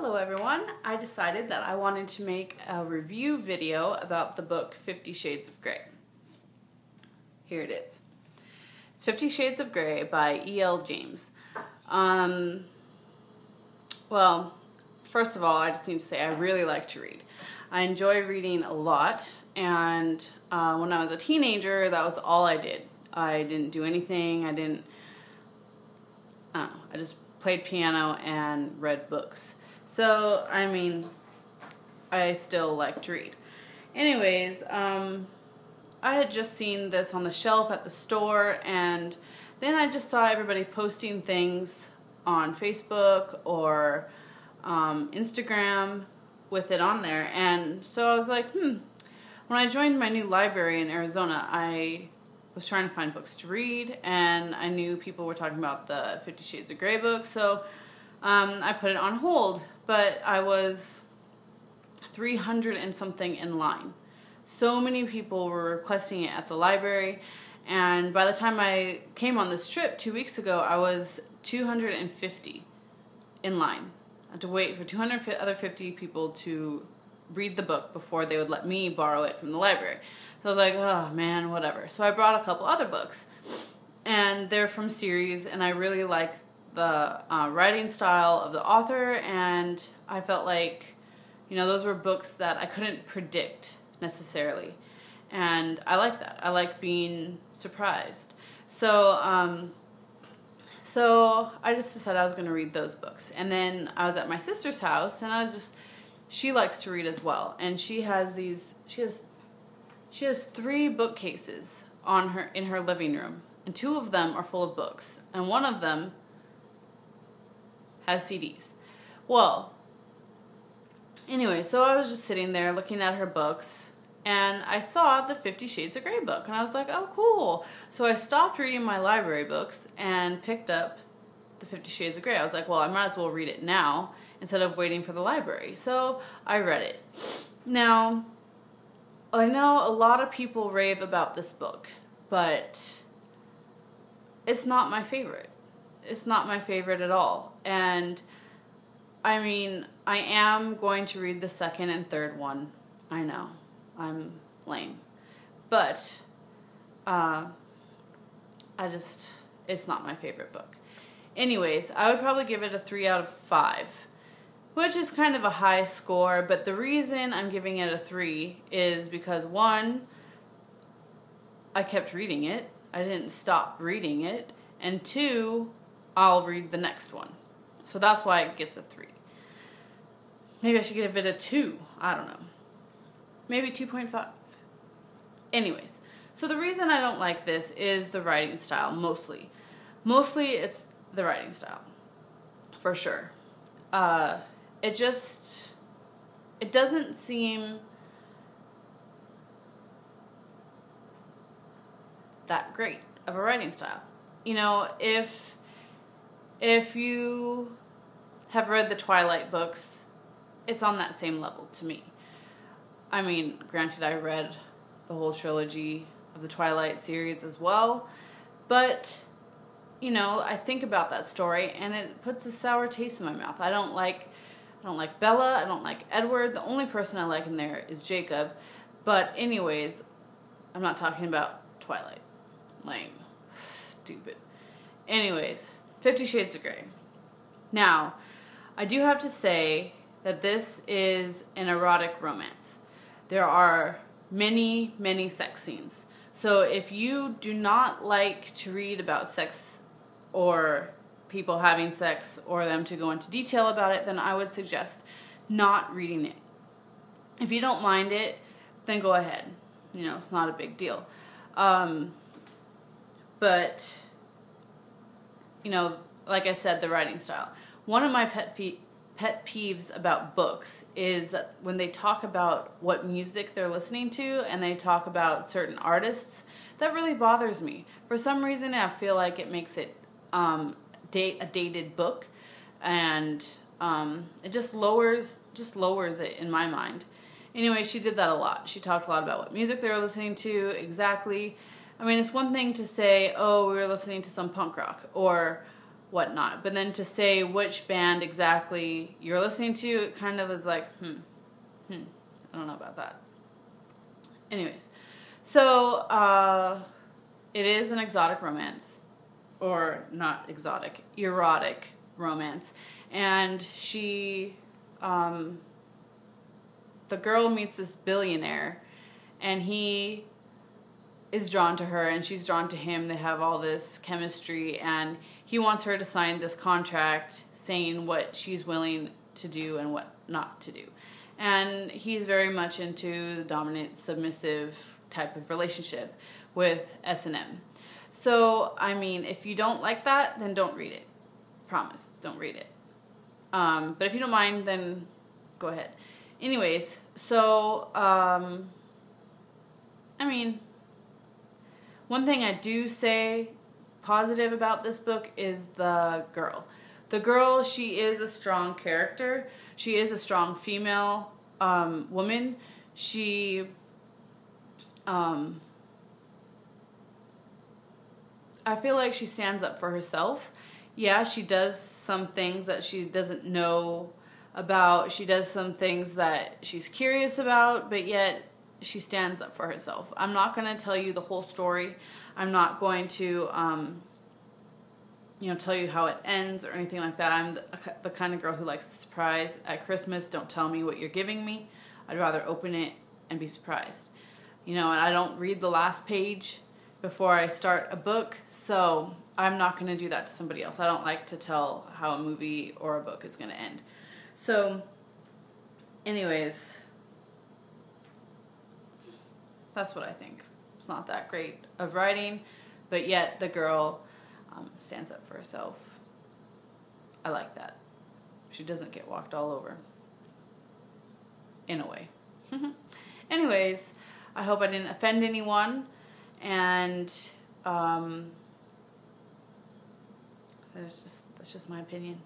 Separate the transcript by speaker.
Speaker 1: Hello everyone. I decided that I wanted to make a review video about the book 50 Shades of Grey. Here it is. It's 50 Shades of Grey by E.L. James. Well, first of all, I just need to say I really like to read. I enjoy reading a lot, and when I was a teenager, that was all I did. I didn't do anything. I don't know. I just played piano and read books. So, I mean, I still like to read. Anyways, I had just seen this on the shelf at the store, and then I just saw everybody posting things on Facebook or Instagram with it on there. And so I was like, when I joined my new library in Arizona, I was trying to find books to read, and I knew people were talking about the 50 Shades of Grey book, so I put it on hold. But I was 300 and something in line. So many people were requesting it at the library, and by the time I came on this trip 2 weeks ago, I was 250 in line. I had to wait for 200 other 50 people to read the book before they would let me borrow it from the library. So I was like, oh man, whatever. So I brought a couple other books, and they're from series, and I really like the writing style of the author, and I felt like, you know, those were books that I couldn't predict necessarily, and I like that. I like being surprised. So so I just decided I was going to read those books, and then I was at my sister's house, and she likes to read as well, and she has 3 bookcases in her living room, and 2 of them are full of books, and one of them has CDs. Well, anyway, so I was just sitting there looking at her books, and I saw the 50 Shades of Grey book, and I was like, oh, cool. So I stopped reading my library books and picked up the 50 Shades of Grey. I was like, well, I might as well read it now instead of waiting for the library. So I read it. Now, I know a lot of people rave about this book, but it's not my favorite. It's not my favorite at all. And I mean, I am going to read the second and third one. I know, I'm lame. But it's not my favorite book. Anyways, I would probably give it a 3 out of 5, which is kind of a high score, but the reason I'm giving it a 3 is because, 1, I kept reading it. I didn't stop reading it. And 2, I'll read the next one. So that's why it gets a 3. Maybe I should give it a 2. I don't know. Maybe 2.5. Anyways, so the reason I don't like this is the writing style, mostly. Mostly it's the writing style, for sure. It doesn't seem that great of a writing style. You know, if you have read the Twilight books, it's on that same level to me. I mean, granted, I read the whole trilogy of the Twilight series as well, but, you know, I think about that story and it puts a sour taste in my mouth. I don't like Bella, I don't like Edward. The only person I like in there is Jacob. But anyways, I'm not talking about Twilight. Lame. Stupid. Anyways, 50 Shades of Grey. Now, I do have to say that this is an erotic romance. There are many, many sex scenes. So if you do not like to read about sex or people having sex or them to go into detail about it, then I would suggest not reading it. If you don't mind it, then go ahead. You know, it's not a big deal. But, you know, like I said, the writing style. One of my pet peeves about books is that when they talk about what music they're listening to and they talk about certain artists, that really bothers me. For some reason, I feel like it makes it a dated book, and it just lowers it in my mind. Anyway, she did that a lot. She talked a lot about what music they were listening to exactly. I mean, it's one thing to say, oh, we were listening to some punk rock, or whatnot. But then to say which band exactly you're listening to, it kind of is like, I don't know about that. Anyways, so it is an exotic romance, or not exotic, erotic romance. And she, the girl meets this billionaire, and he is drawn to her, and she's drawn to him. They have all this chemistry, and he wants her to sign this contract saying what she's willing to do and what not to do. And he's very much into the dominant, submissive type of relationship with S&M. So, I mean, if you don't like that, then don't read it. Promise, don't read it. But if you don't mind, then go ahead. Anyways, so, I mean, one thing I do say positive about this book is the girl. The girl, she is a strong character. She is a strong female woman. She, I feel like she stands up for herself. Yeah, she does some things that she doesn't know about. She does some things that she's curious about, but yet she stands up for herself. I'm not going to tell you the whole story. I'm not going to, tell you how it ends or anything like that. I'm the kind of girl who likes a surprise at Christmas. Don't tell me what you're giving me. I'd rather open it and be surprised. And I don't read the last page before I start a book, so I'm not going to do that to somebody else. I don't like to tell how a movie or a book is going to end. So, anyways, that's what I think. It's not that great of writing, but yet the girl stands up for herself. I like that. She doesn't get walked all over. In a way. Anyways, I hope I didn't offend anyone, and that's just my opinion.